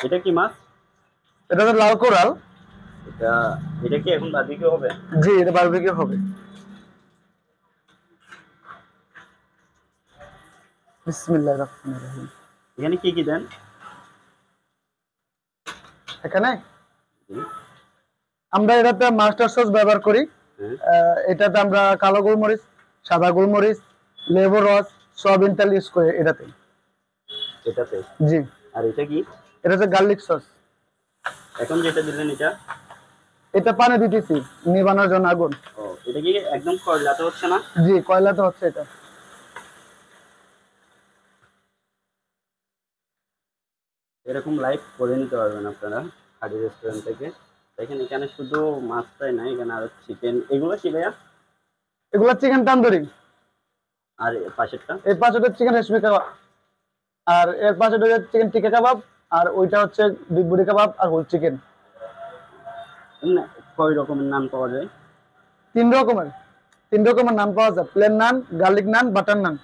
এটা কি মাছ? এটা তো লাল কোরাল। এটা এটা কি এখন বারবিকিউ হবে? জি, এটা বারবিকিউ হবে। বিসমিল্লাহির রহমানির রহিম। এখানে কি কি দেন? এখানে হুম, আমরা এটাতে মাস্টার সস ব্যবহার করি। হ্যাঁ, এটাতে আমরা কালো গোলমরিচ, সাদা গোলমরিচ, লেবুর রস, সয়াবিন তেল ইউজ করি এটাতে। এটাতে। জি। আর এটা কি? এটা হচ্ছে গার্লিক সস। এখন যেটা দিলেন এটা? এটা পানি দিতেছি নিবানোর জন্য আগুন। ও, এটা কি একদম কয়লাতে হচ্ছে না? জি, কয়লাতে হচ্ছে এটা। এরকম লাইভ করে নিতে পারবেন আপনারা হাডি রেস্টুরেন্ট থেকে। দেখেন এখানে শুধু মাছটাই নাই, এখানে আরো চিকেন, এগুলো কি ভাইয়া? এগুলো চিকেন তান্দুরি। আর পাশেরটা? এর পাশে চিকেন রেশমি কাবাব। আর এর পাশে চিকেন টিক্কা কাবাব। আর ওইটা হচ্ছে বিফ বুড়ি কাবাব আর হোল চিকেন। না, কয় রকমের নান পাওয়া যায়? তিন রকমের তিন রকমের নান পাওয়া যায়: প্লেন নান, গার্লিক নান, বাটার নান।